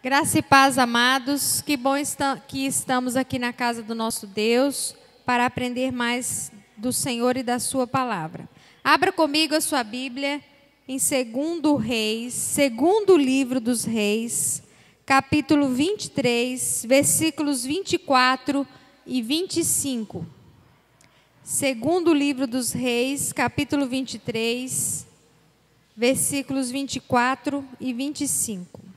Graça e paz, amados. Que bom que estamos aqui na casa do nosso Deus para aprender mais do Senhor e da sua palavra. Abra comigo a sua Bíblia em 2 Reis, segundo livro dos Reis, capítulo 23, versículos 24 e 25. Segundo livro dos Reis, capítulo 23, versículos 24 e 25.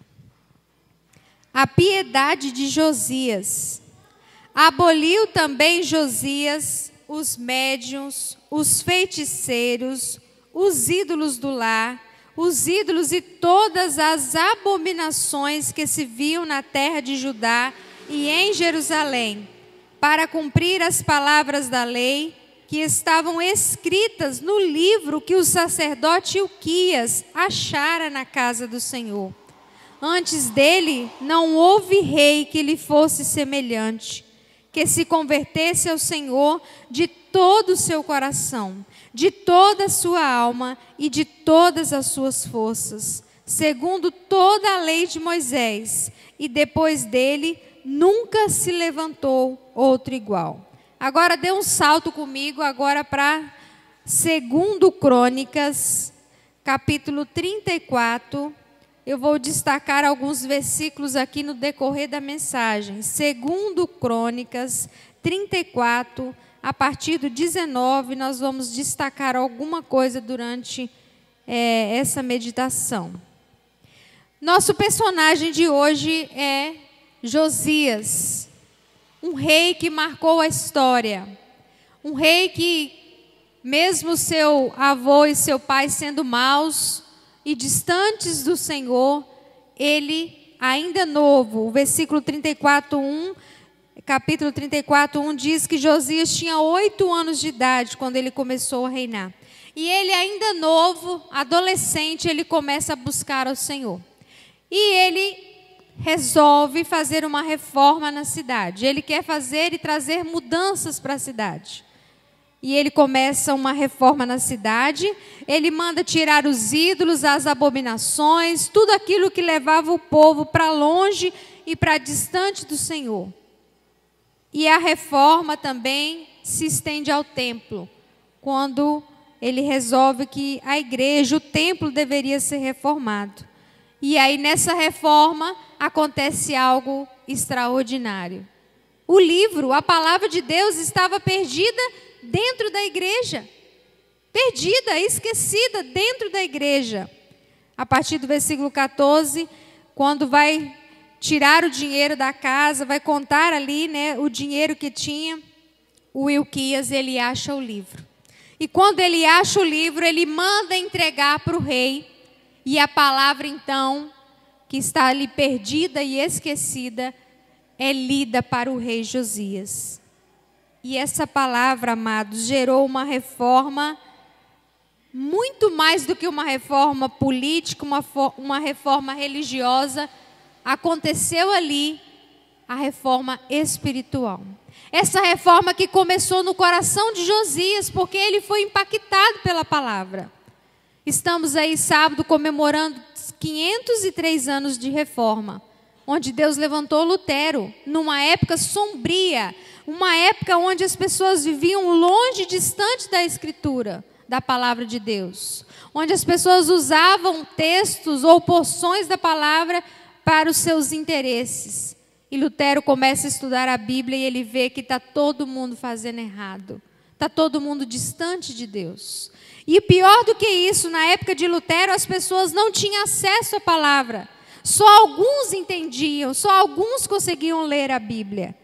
A piedade de Josias. Aboliu também Josias os médiuns, os feiticeiros, os ídolos do lar, os ídolos e todas as abominações que se viam na terra de Judá e em Jerusalém, para cumprir as palavras da lei que estavam escritas no livro que o sacerdote Ilquias achara na casa do Senhor. Antes dele não houve rei que lhe fosse semelhante, que se convertesse ao Senhor de todo o seu coração, de toda a sua alma e de todas as suas forças, segundo toda a lei de Moisés, e depois dele nunca se levantou outro igual. Agora dê um salto comigo agora para 2 Crônicas, capítulo 34. Eu vou destacar alguns versículos aqui no decorrer da mensagem. 2 Crônicas 34, a partir do 19, nós vamos destacar alguma coisa durante essa meditação. Nosso personagem de hoje é Josias, um rei que marcou a história. Um rei que, mesmo seu avô e seu pai sendo maus e distantes do Senhor, ele, ainda novo, o versículo 34:1, capítulo 34:1 diz que Josias tinha 8 anos de idade quando ele começou a reinar. E ele, ainda novo, adolescente, ele começa a buscar ao Senhor. E ele resolve fazer uma reforma na cidade. Ele quer fazer e trazer mudanças para a cidade. E ele começa uma reforma na cidade, ele manda tirar os ídolos, as abominações, tudo aquilo que levava o povo para longe e para distante do Senhor. E a reforma também se estende ao templo, quando ele resolve que a igreja, o templo deveria ser reformado. E aí nessa reforma acontece algo extraordinário. O livro, a palavra de Deus estava perdida dentro da igreja, perdida, esquecida dentro da igreja. A partir do versículo 14, quando vai tirar o dinheiro da casa, vai contar ali, o dinheiro que tinha, o Ilquias, ele acha o livro. E quando ele acha o livro, ele manda entregar para o rei, e a palavra então, que está ali perdida e esquecida, é lida para o rei Josias. E essa palavra, amados, gerou uma reforma, muito mais do que uma reforma política, uma reforma religiosa. Aconteceu ali a reforma espiritual. Essa reforma que começou no coração de Josias, porque ele foi impactado pela palavra. Estamos aí sábado comemorando 503 anos de reforma, onde Deus levantou Lutero, numa época sombria, uma época onde as pessoas viviam longe, distante da Escritura, da palavra de Deus. Onde as pessoas usavam textos ou porções da palavra para os seus interesses. E Lutero começa a estudar a Bíblia e ele vê que está todo mundo fazendo errado. Está todo mundo distante de Deus. E pior do que isso, na época de Lutero, as pessoas não tinham acesso à palavra. Só alguns entendiam, só alguns conseguiam ler a Bíblia.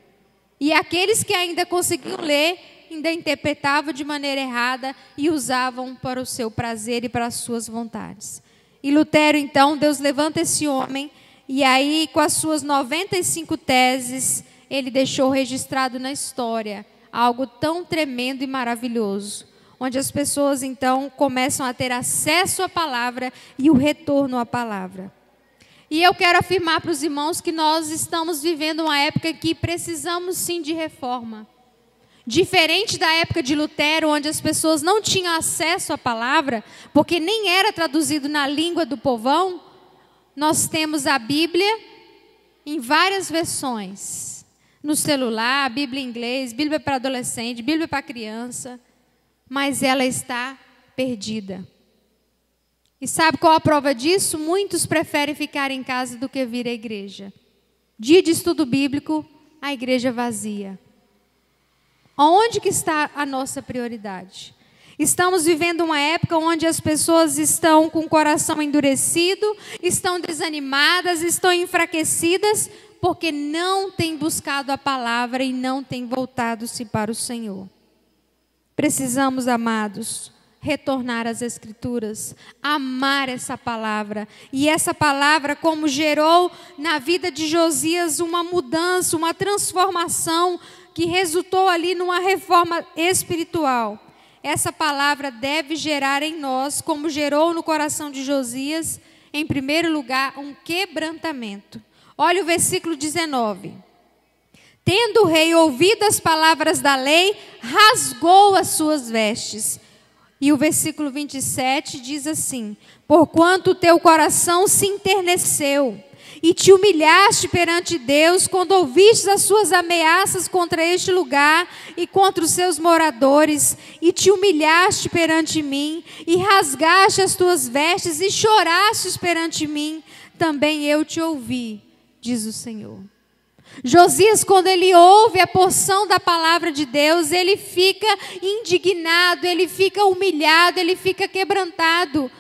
E aqueles que ainda conseguiam ler, ainda interpretavam de maneira errada e usavam para o seu prazer e para as suas vontades. E Lutero, então, Deus levanta esse homem, e aí, com as suas 95 teses, ele deixou registrado na história algo tão tremendo e maravilhoso, onde as pessoas, então, começam a ter acesso à palavra e o retorno à palavra. E eu quero afirmar para os irmãos que nós estamos vivendo uma época que precisamos sim de reforma. Diferente da época de Lutero, onde as pessoas não tinham acesso à palavra, porque nem era traduzido na língua do povão, nós temos a Bíblia em várias versões. No celular, Bíblia em inglês, Bíblia para adolescente, Bíblia para criança. Mas ela está perdida. E sabe qual a prova disso? Muitos preferem ficar em casa do que vir à igreja. Dia de estudo bíblico, a igreja vazia. Onde que está a nossa prioridade? Estamos vivendo uma época onde as pessoas estão com o coração endurecido, estão desanimadas, estão enfraquecidas, porque não têm buscado a palavra e não têm voltado-se para o Senhor. Precisamos, amados, retornar às Escrituras, amar essa palavra. E essa palavra, como gerou na vida de Josias uma mudança, uma transformação, que resultou ali numa reforma espiritual. Essa palavra deve gerar em nós, como gerou no coração de Josias, em primeiro lugar, um quebrantamento. Olha o versículo 19. Tendo o rei ouvido as palavras da lei, rasgou as suas vestes. E o versículo 27 diz assim: porquanto o teu coração se enterneceu, e te humilhaste perante Deus, quando ouvistes as suas ameaças contra este lugar e contra os seus moradores, e te humilhaste perante mim, e rasgaste as tuas vestes, e chorastes perante mim, também eu te ouvi, diz o Senhor. Josias, quando ele ouve a porção da palavra de Deus, ele fica indignado, ele fica humilhado, ele fica quebrantado,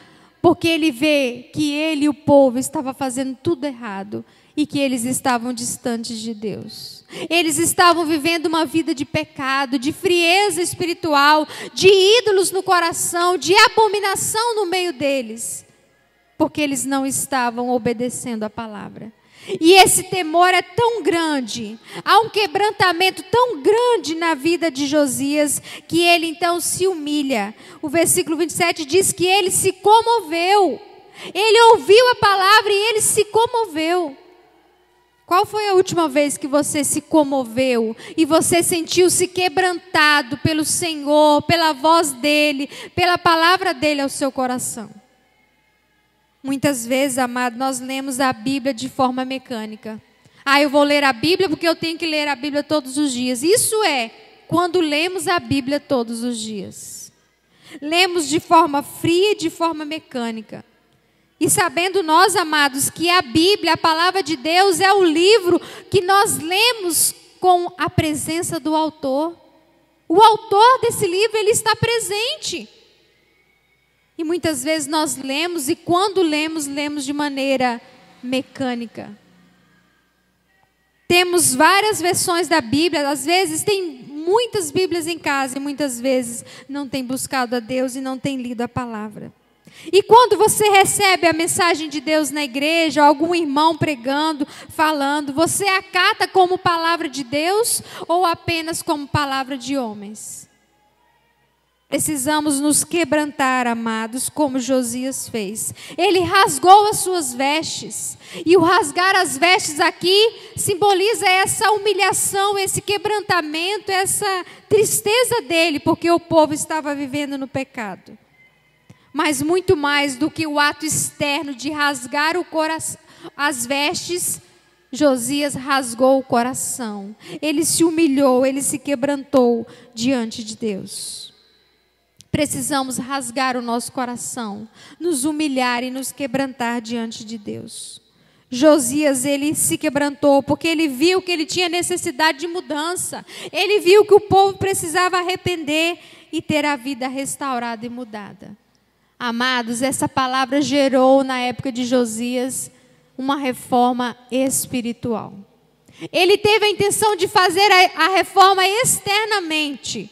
porque ele vê que ele e o povo estavam fazendo tudo errado e que eles estavam distantes de Deus. Eles estavam vivendo uma vida de pecado, de frieza espiritual, de ídolos no coração, de abominação no meio deles, porque eles não estavam obedecendo a palavra. E esse temor é tão grande, há um quebrantamento tão grande na vida de Josias, que ele então se humilha. O versículo 27 diz que ele se comoveu. Ele ouviu a palavra e ele se comoveu. Qual foi a última vez que você se comoveu e você sentiu-se quebrantado pelo Senhor, pela voz dele, pela palavra dele ao seu coração? Muitas vezes, amado, nós lemos a Bíblia de forma mecânica. Eu vou ler a Bíblia porque eu tenho que ler a Bíblia todos os dias. Isso é quando lemos a Bíblia todos os dias. Lemos de forma fria e de forma mecânica. E sabendo nós, amados, que a Bíblia, a palavra de Deus, é o livro que nós lemos com a presença do autor. O autor desse livro, ele está presente. E muitas vezes nós lemos, e quando lemos, lemos de maneira mecânica. Temos várias versões da Bíblia, às vezes tem muitas Bíblias em casa, e muitas vezes não tem buscado a Deus e não tem lido a palavra. E quando você recebe a mensagem de Deus na igreja, algum irmão pregando, falando, você acata como palavra de Deus ou apenas como palavra de homens? Precisamos nos quebrantar, amados, como Josias fez. Ele rasgou as suas vestes. E o rasgar as vestes aqui simboliza essa humilhação, esse quebrantamento, essa tristeza dele, porque o povo estava vivendo no pecado. Mas muito mais do que o ato externo de rasgar o coração, as vestes, Josias rasgou o coração. Ele se humilhou, ele se quebrantou diante de Deus. Precisamos rasgar o nosso coração, nos humilhar e nos quebrantar diante de Deus. Josias, ele se quebrantou porque ele viu que ele tinha necessidade de mudança. Ele viu que o povo precisava arrepender e ter a vida restaurada e mudada. Amados, essa palavra gerou na época de Josias uma reforma espiritual. Ele teve a intenção de fazer a reforma externamente.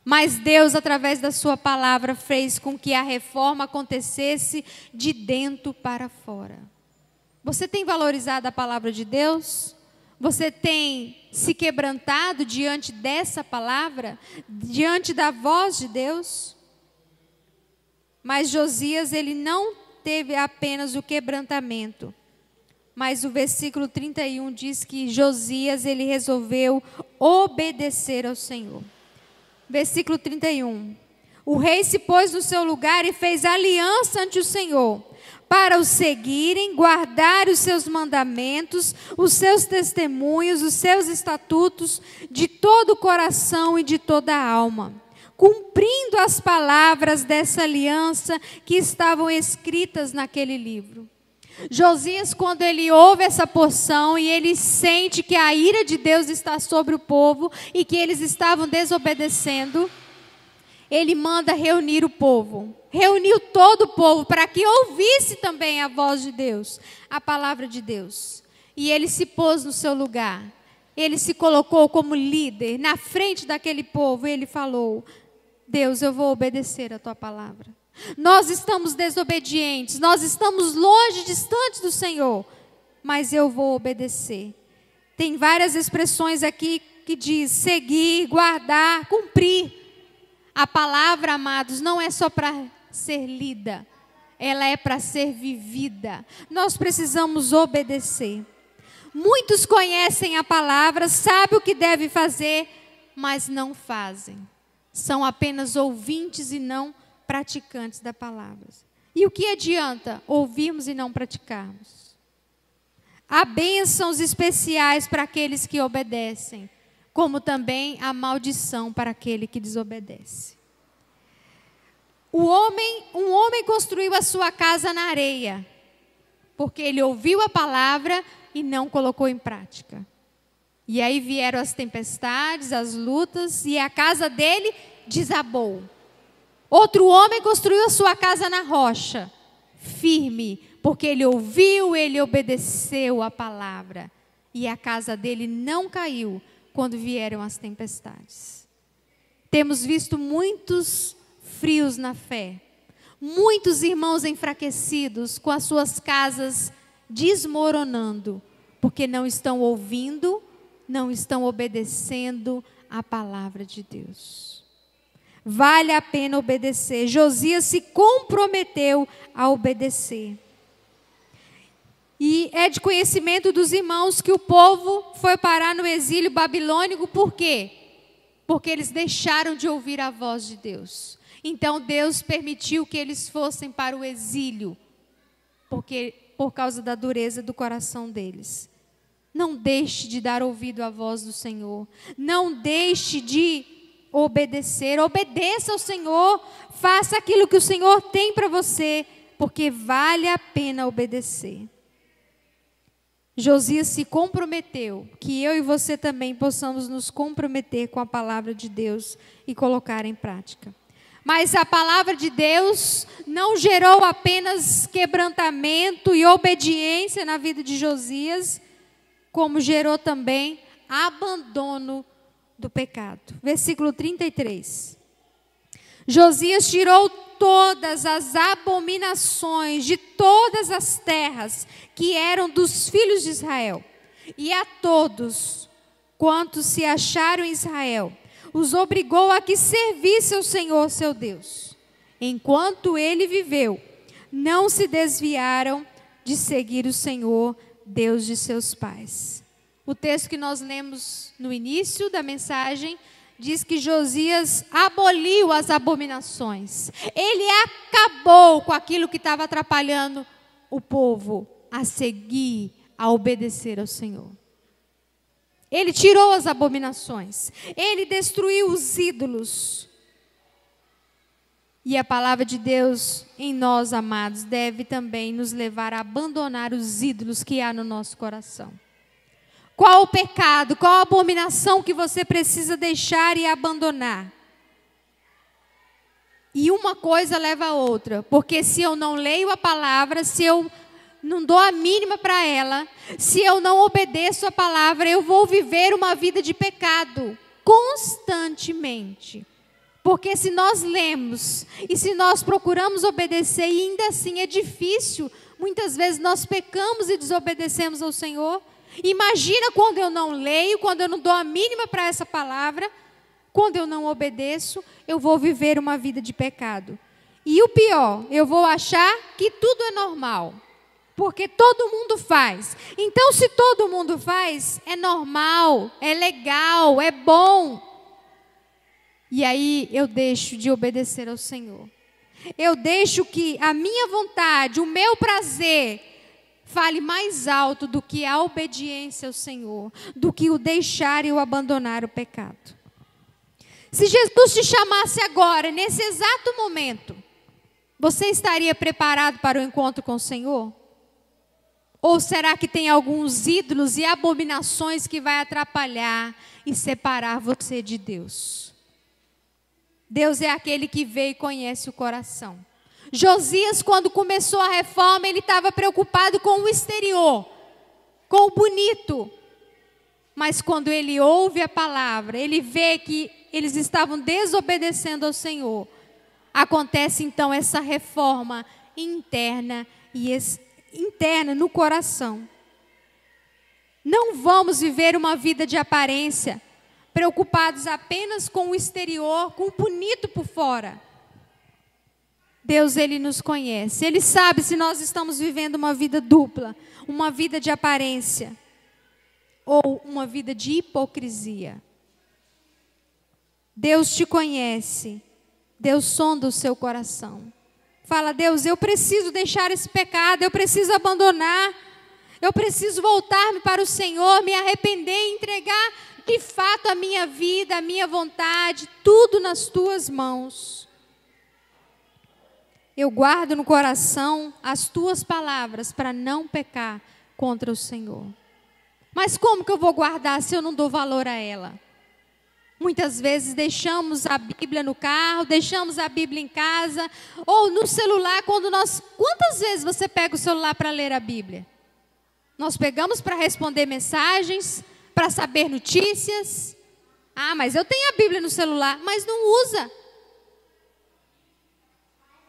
Mas Deus, através da sua palavra, fez com que a reforma acontecesse de dentro para fora. Você tem valorizado a palavra de Deus? Você tem se quebrantado diante dessa palavra? Diante da voz de Deus? Mas Josias, ele não teve apenas o quebrantamento. Mas o versículo 31 diz que Josias, ele resolveu obedecer ao Senhor. Versículo 31. O rei se pôs no seu lugar e fez aliança ante o Senhor, para o seguirem, guardar os seus mandamentos, os seus testemunhos, os seus estatutos, de todo o coração e de toda a alma, cumprindo as palavras dessa aliança que estavam escritas naquele livro. Josias, quando ele ouve essa porção e ele sente que a ira de Deus está sobre o povo e que eles estavam desobedecendo, ele manda reunir o povo. Reuniu todo o povo para que ouvisse também a voz de Deus, a palavra de Deus. E ele se pôs no seu lugar. Ele se colocou como líder na frente daquele povo e ele falou: Deus, eu vou obedecer a tua palavra. Nós estamos desobedientes, nós estamos longe, distantes do Senhor, mas eu vou obedecer. Tem várias expressões aqui que diz seguir, guardar, cumprir. A palavra, amados, não é só para ser lida, ela é para ser vivida. Nós precisamos obedecer. Muitos conhecem a palavra, sabem o que deve fazer, mas não fazem. São apenas ouvintes e não praticantes da palavra. E o que adianta ouvirmos e não praticarmos? Há bênçãos especiais para aqueles que obedecem, como também a maldição para aquele que desobedece. Um homem construiu a sua casa na areia, porque ele ouviu a palavra e não colocou em prática. E aí vieram as tempestades, as lutas, e a casa dele desabou. Outro homem construiu a sua casa na rocha, firme, porque ele ouviu, ele obedeceu a palavra. E a casa dele não caiu quando vieram as tempestades. Temos visto muitos frios na fé, muitos irmãos enfraquecidos com as suas casas desmoronando, porque não estão ouvindo, não estão obedecendo a palavra de Deus. Vale a pena obedecer. Josias se comprometeu a obedecer. E é de conhecimento dos irmãos que o povo foi parar no exílio babilônico. Por quê? Porque eles deixaram de ouvir a voz de Deus. Então Deus permitiu que eles fossem para o exílio, por causa da dureza do coração deles. Não deixe de dar ouvido à voz do Senhor. Não deixe de obedecer. Obedeça ao Senhor. Faça aquilo que o Senhor tem para você, porque vale a pena obedecer. Josias se comprometeu, que eu e você também possamos nos comprometer com a palavra de Deus e colocar em prática. Mas a palavra de Deus não gerou apenas quebrantamento e obediência na vida de Josias, como gerou também abandono do pecado. Versículo 33. Josias tirou todas as abominações de todas as terras que eram dos filhos de Israel, e a todos quantos se acharam em Israel, os obrigou a que servissem ao Senhor seu Deus. Enquanto ele viveu, não se desviaram de seguir o Senhor, Deus de seus pais. O texto que nós lemos no início da mensagem diz que Josias aboliu as abominações. Ele acabou com aquilo que estava atrapalhando o povo a seguir, a obedecer ao Senhor. Ele tirou as abominações. Ele destruiu os ídolos. E a palavra de Deus em nós, amados, deve também nos levar a abandonar os ídolos que há no nosso coração. Qual o pecado, qual a abominação que você precisa deixar e abandonar? E uma coisa leva a outra, porque se eu não leio a palavra, se eu não dou a mínima para ela, se eu não obedeço a palavra, eu vou viver uma vida de pecado constantemente. Porque se nós lemos e se nós procuramos obedecer e ainda assim é difícil, muitas vezes nós pecamos e desobedecemos ao Senhor. Imagina quando eu não leio, quando eu não dou a mínima para essa palavra, quando eu não obedeço, eu vou viver uma vida de pecado. E o pior, eu vou achar que tudo é normal, porque todo mundo faz. Então, se todo mundo faz, é normal, é legal, é bom. E aí eu deixo de obedecer ao Senhor. Eu deixo que a minha vontade, o meu prazer, fale mais alto do que a obediência ao Senhor, do que o deixar e o abandonar o pecado. Se Jesus te chamasse agora, nesse exato momento, você estaria preparado para o encontro com o Senhor? Ou será que tem alguns ídolos e abominações que vai atrapalhar e separar você de Deus? Deus é aquele que vê e conhece o coração. Josias, quando começou a reforma, ele estava preocupado com o exterior, com o bonito. Mas quando ele ouve a palavra, ele vê que eles estavam desobedecendo ao Senhor. Acontece então essa reforma interna e interna no coração. Não vamos viver uma vida de aparência, preocupados apenas com o exterior, com o bonito por fora. Deus, Ele nos conhece. Ele sabe se nós estamos vivendo uma vida dupla, uma vida de aparência ou uma vida de hipocrisia. Deus te conhece. Deus sonda o seu coração. Fala: Deus, eu preciso deixar esse pecado, eu preciso abandonar, eu preciso voltar-me para o Senhor, me arrepender e entregar de fato a minha vida, a minha vontade, tudo nas tuas mãos. Eu guardo no coração as tuas palavras para não pecar contra o Senhor. Mas como que eu vou guardar se eu não dou valor a ela? Muitas vezes deixamos a Bíblia no carro, deixamos a Bíblia em casa, ou no celular, quantas vezes você pega o celular para ler a Bíblia? Nós pegamos para responder mensagens, para saber notícias. Ah, mas eu tenho a Bíblia no celular, mas não usa.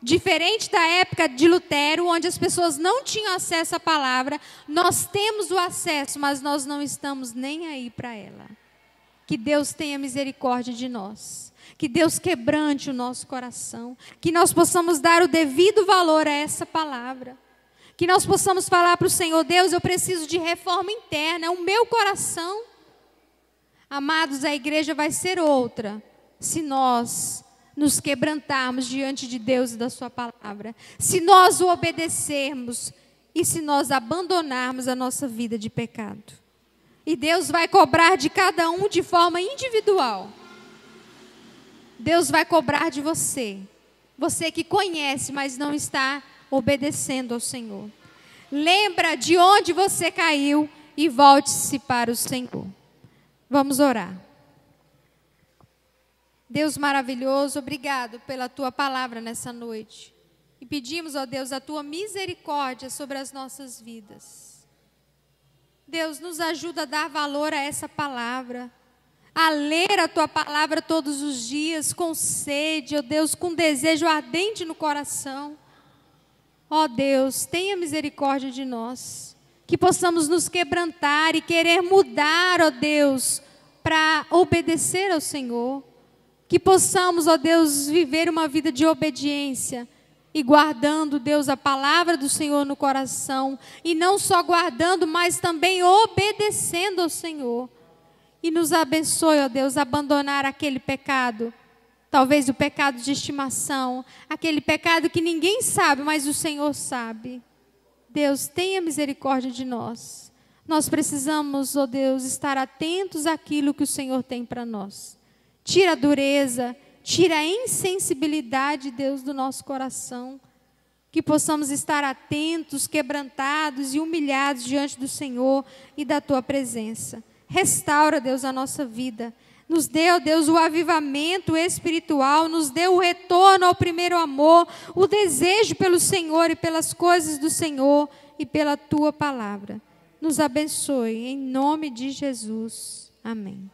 Diferente da época de Lutero, onde as pessoas não tinham acesso à palavra, nós temos o acesso, mas nós não estamos nem aí para ela. Que Deus tenha misericórdia de nós. Que Deus quebrante o nosso coração. Que nós possamos dar o devido valor a essa palavra. Que nós possamos falar para o Senhor: Deus, eu preciso de reforma interna, é o meu coração. Amados, a igreja vai ser outra se nós nos quebrantarmos diante de Deus e da sua palavra. Se nós o obedecermos e se nós abandonarmos a nossa vida de pecado. E Deus vai cobrar de cada um de forma individual. Deus vai cobrar de você. Você que conhece, mas não está obedecendo ao Senhor. Lembra de onde você caiu e volte-se para o Senhor. Vamos orar. Deus maravilhoso, obrigado pela tua palavra nessa noite. E pedimos, ó Deus, a tua misericórdia sobre as nossas vidas. Deus, nos ajuda a dar valor a essa palavra, a ler a tua palavra todos os dias, com sede, ó Deus, com desejo ardente no coração. Ó Deus, tenha misericórdia de nós, que possamos nos quebrantar e querer mudar, ó Deus, para obedecer ao Senhor. Que possamos, ó Deus, viver uma vida de obediência e guardando, Deus, a palavra do Senhor no coração. E não só guardando, mas também obedecendo ao Senhor. E nos abençoe, ó Deus, a abandonar aquele pecado. Talvez o pecado de estimação. Aquele pecado que ninguém sabe, mas o Senhor sabe. Deus, tenha misericórdia de nós. Nós precisamos, ó Deus, estar atentos àquilo que o Senhor tem para nós. Tira a dureza, tira a insensibilidade, Deus, do nosso coração. Que possamos estar atentos, quebrantados e humilhados diante do Senhor e da tua presença. Restaura, Deus, a nossa vida. Nos dê, ó Deus, o avivamento espiritual, nos dê o retorno ao primeiro amor, o desejo pelo Senhor e pelas coisas do Senhor e pela tua palavra. Nos abençoe, em nome de Jesus. Amém.